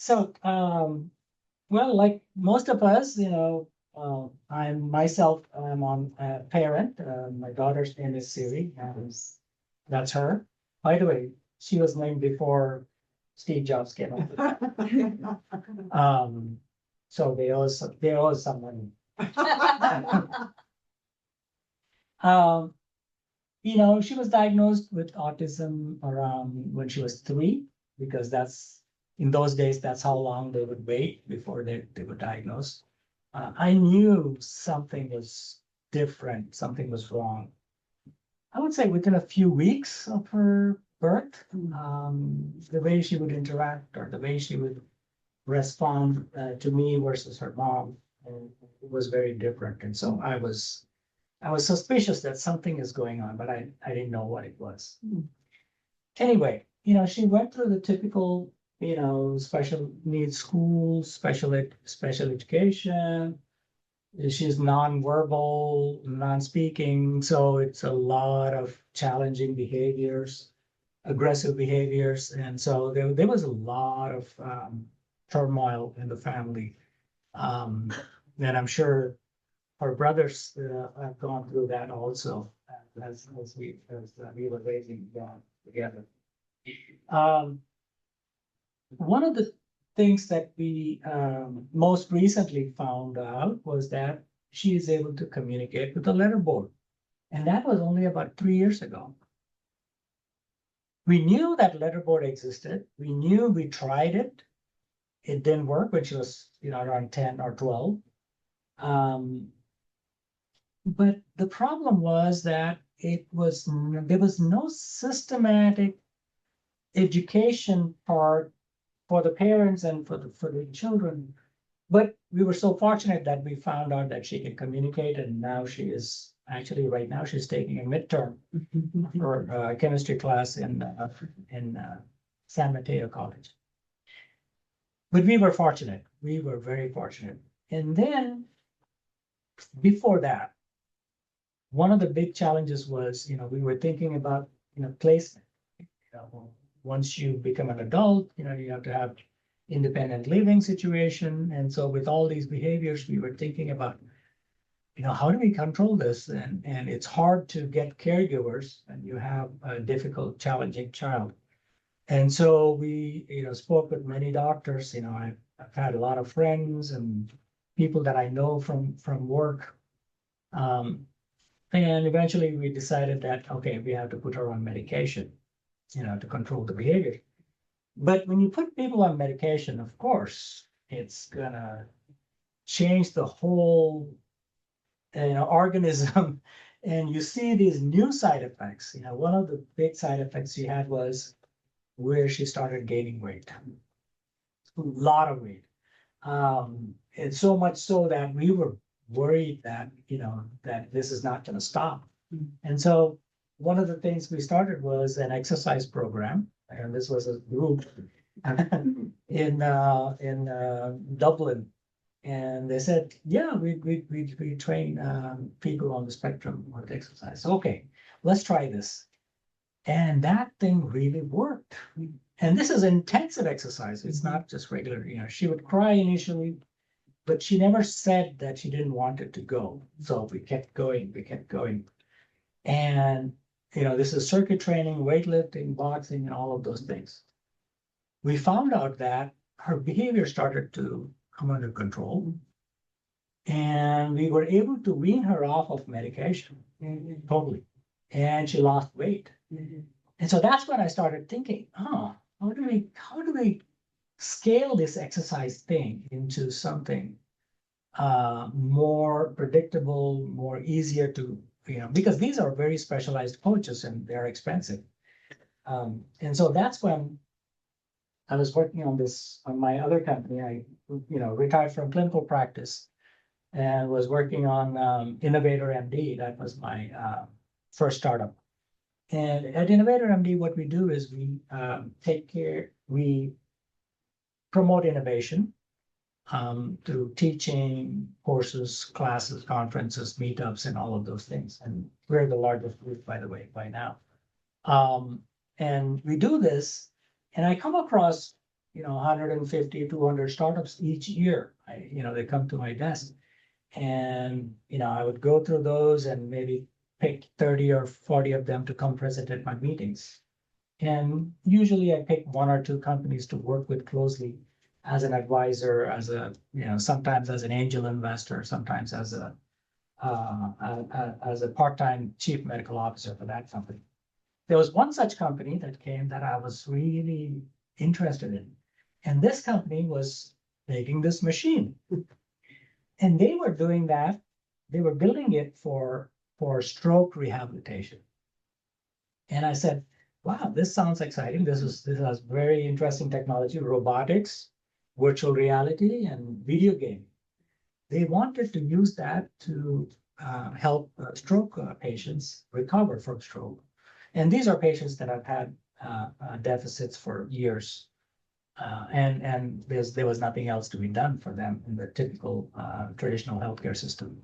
So, well, like most of us, I'm on a parent. My daughter's name is Siri, and that's her. By the way, she was named before Steve Jobs came up. So they owe us some money. Um, she was diagnosed with autism around when she was 3, because in those days, that's how long they would wait before they would diagnose. I knew something was different, something was wrong. I would say within a few weeks of her birth, the way she would interact or the way she would respond to me versus her mom was very different. And so I was suspicious that something is going on, but I didn't know what it was. Anyway, she went through the typical, special needs school, special education. She's nonverbal, non-speaking, so it's a lot of challenging behaviors, aggressive behaviors, and so there was a lot of turmoil in the family. And I'm sure our brothers have gone through that also as we were raising them together. Um, One of the things that we most recently found out was that she is able to communicate with the letterboard, and that was only about 3 years ago. We knew that letterboard existed. We tried it. It didn't work when she was, around 10 or 12. But the problem was that there was no systematic education part for the parents and for the children. But we were so fortunate that we found out that she can communicate, and now she is actually right now she's taking a midterm for a chemistry class in San Mateo College. But we were fortunate. We were very fortunate. And then before that, one of the big challenges was, we were thinking about, placement. Once you become an adult, you have to have independent living situation. And so with all these behaviors, we were thinking about, how do we control this? And it's hard to get caregivers when you have a difficult, challenging child. And so we, spoke with many doctors. I've had a lot of friends and people that I know from work. And eventually we decided that, okay, we have to put her on medication, to control the behavior. But when you put people on medication, of course, it's gonna change the whole, organism. And you see these new side effects. One of the big side effects she had was where she started gaining weight, a lot of weight. And so much so that we were worried that, that this is not going to stop. And so one of the things we started was an exercise program, and this was a group in Dublin. And they said, yeah, we train people on the spectrum with exercise. Okay, let's try this. And that thing really worked. And this is intensive exercise. It's not just regular, she would cry initially, but she never said that she didn't want it to go. So we kept going. And, this is circuit training, weightlifting, boxing, and all of those things. We found out that her behavior started to come under control. And we were able to wean her off of medication totally. And she lost weight. And so that's when I started thinking, how do we scale this exercise thing into something more predictable, more easier to, because these are very specialized coaches and they're expensive. And so that's when I was working on my other company. I, retired from clinical practice and was working on Innovator MD. That was my first startup. And at Innovator MD, what we do is we promote innovation through teaching, courses, classes, conferences, meetups, and all of those things. And we're the largest group, by the way, by now. And we do this, and I come across 150, 200 startups each year. They come to my desk. And, I would go through those and maybe pick 30 or 40 of them to come present at my meetings. And usually I pick one or two companies to work with closely as an advisor, sometimes as an angel investor, sometimes as a part-time chief medical officer for that company. There was one such company that came that I was really interested in. And this company was making this machine. And they were doing that, they were building it for stroke rehabilitation. And I said, wow, this sounds exciting. This has very interesting technology, robotics, virtual reality, and video game. They wanted to use that to help stroke patients recover from stroke. And these are patients that have had deficits for years. And there was nothing else to be done for them in the typical traditional healthcare system.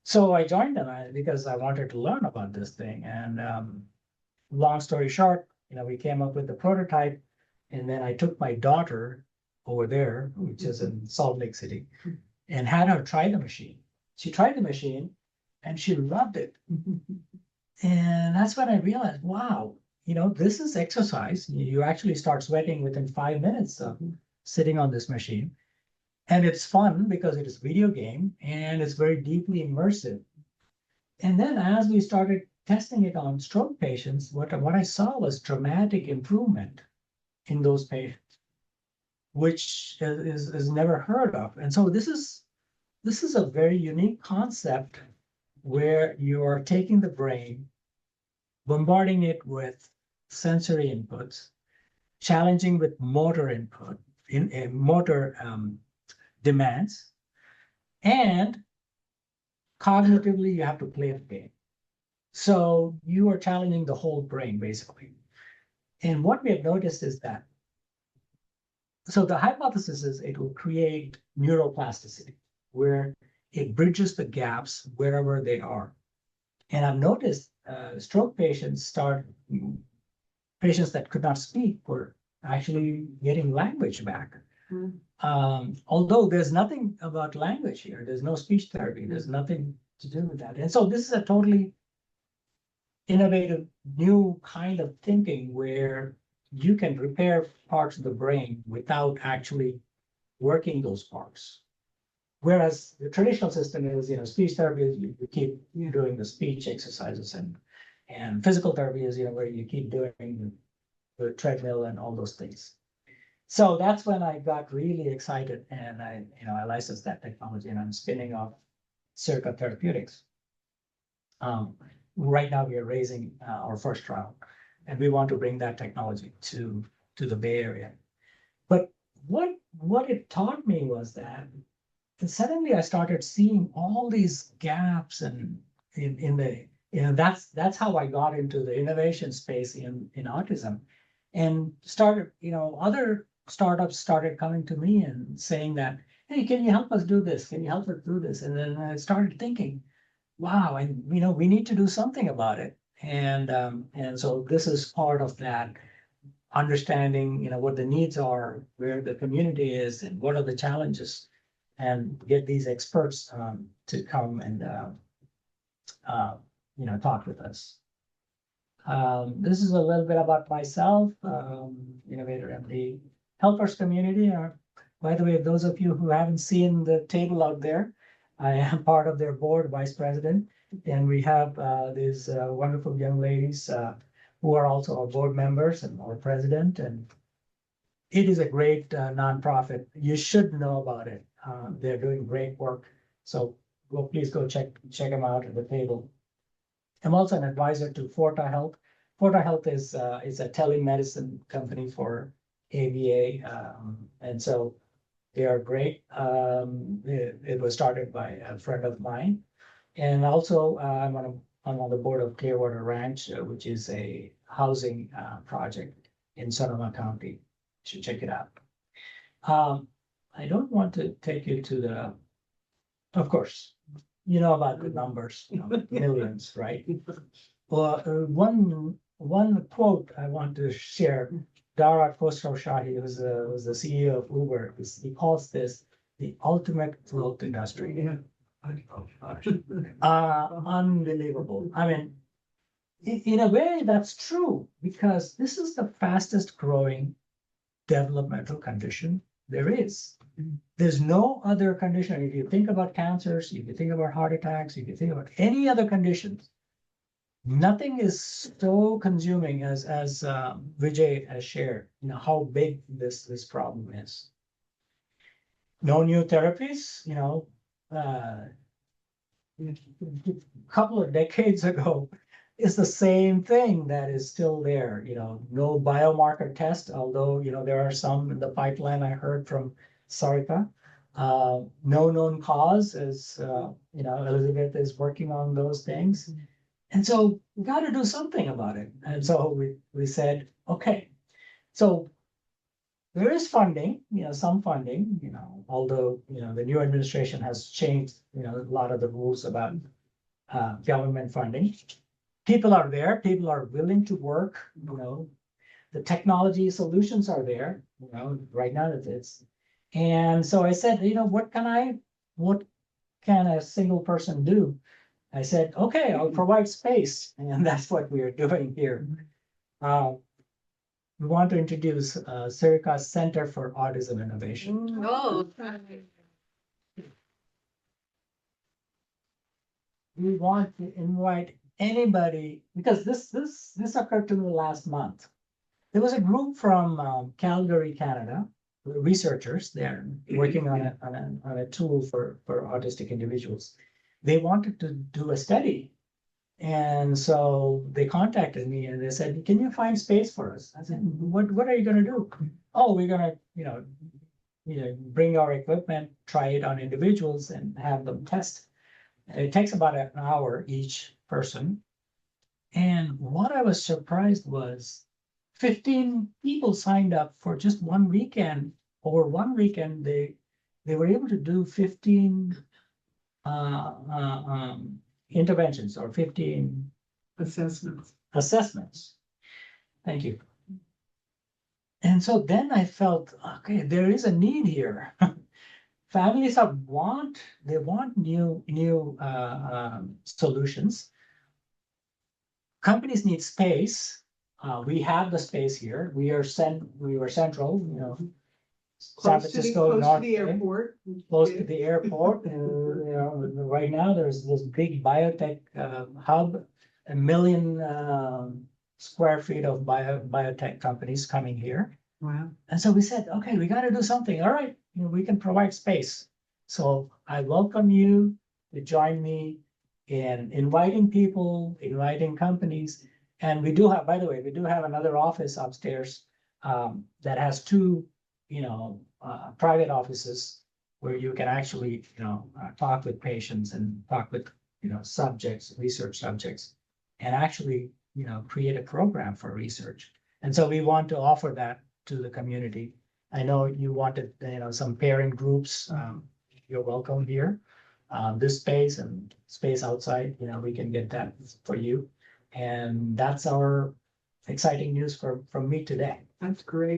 So I joined them because I wanted to learn about this thing. And long story short, we came up with the prototype, and then I took my daughter over there, which is in Salt Lake City, and had her try the machine. She tried the machine, and she loved it. And that's when I realized, wow, this is exercise. You actually start sweating within 5 minutes of sitting on this machine. And it's fun because it is video game and it's very deeply immersive. And then as we started testing it on stroke patients, what I saw was dramatic improvement in those patients, which is never heard of. And so this is a very unique concept where you are taking the brain, bombarding it with sensory inputs, challenging with motor input, motor demands, and cognitively you have to play the game. So you are challenging the whole brain, basically. And what we have noticed is that, so the hypothesis is it will create neuroplasticity, where it bridges the gaps wherever they are. And I've noticed stroke patients patients that could not speak were actually getting language back. Although there's nothing about language here, there's no speech therapy, there's nothing to do with that. And so this is a totally innovative, new kind of thinking where you can repair parts of the brain without actually working those parts. Whereas the traditional system is, speech therapy is you keep doing the speech exercises, and physical therapy is, where you keep doing the treadmill and all those things. So that's when I got really excited, and I licensed that technology, and I'm spinning off Sirica Therapeutics. Right now we are raising our first trial, and we want to bring that technology to the Bay Area. But what it taught me was that suddenly I started seeing all these gaps, and that's how I got into the innovation space in autism, and started, other startups started coming to me and saying that, hey, can you help us do this? Can you help us do this? And then I started thinking, wow, and we need to do something about it. And so this is part of that understanding, what the needs are, where the community is, and what are the challenges, and get these experts to come and talk with us. This is a little bit about myself, innovator and the helpers community. By the way, those of you who haven't seen the table out there, I am part of their board, vice president, and we have these wonderful young ladies who are also our board members and our president. And it is a great nonprofit. You should know about it. They're doing great work. So please go check them out at the table. I'm also an advisor to Forta Health. Forta Health is a telemedicine company for ABA, and so they are great. It was started by a friend of mine, and also I'm on the board of Clearwater Ranch, which is a housing project in Sonoma County. You should check it out. I don't want to take you to the, of course, about the numbers, millions, right? Well, one quote I want to share Darat Khosrowshahi, who was the CEO of Uber, he calls this the ultimate growth industry. Yeah. Unbelievable. I mean, in a way, that's true because this is the fastest growing developmental condition there is. There's no other condition. If you think about cancers, if you think about heart attacks, if you think about any other conditions, nothing is so consuming as Vijay has shared. You know how big this problem is. No new therapies. A couple of decades ago, is the same thing that is still there. No biomarker test, although there are some in the pipeline. I heard from Sirica. No known cause, as Elizabeth is working on those things. And so we got to do something about it. And so we said, okay, so there is funding, some funding, although, the new administration has changed, a lot of the rules about government funding. People are there, people are willing to work, the technology solutions are there, right now it's. And so I said, what can a single person do? I said, okay, I'll provide space, and that's what we are doing here. We want to introduce Sirica Center for Autism Innovation. Oh. We want to invite anybody, because this occurred to me last month. There was a group from Calgary, Canada, researchers there working on a tool for autistic individuals. They wanted to do a study. And so they contacted me and they said, can you find space for us? I said, what are you going to do? Oh, we're going to, bring our equipment, try it on individuals and have them test. It takes about an hour each person. And what I was surprised was 15 people signed up for just one weekend. Over one weekend, they were able to do 15 interventions or 15 assessments. Thank you. And so then I felt, okay, there is a need here. Families want new solutions. Companies need space. We have the space here. We were central, San Francisco, close to the airport. Close to the airport. Right now there's this big biotech hub, 1 million square feet of biotech companies coming here. Wow. And so we said, okay, we got to do something. All right, we can provide space. So I welcome you to join me in inviting people, inviting companies. And we do have, by the way, we do have another office upstairs that has two private offices where you can actually, talk with patients and talk with, subjects, research subjects, and actually, create a program for research. And so we want to offer that to the community. I know you wanted, some parent groups. You're welcome here. This space and space outside, we can get that for you. And that's our exciting news from me today. That's great.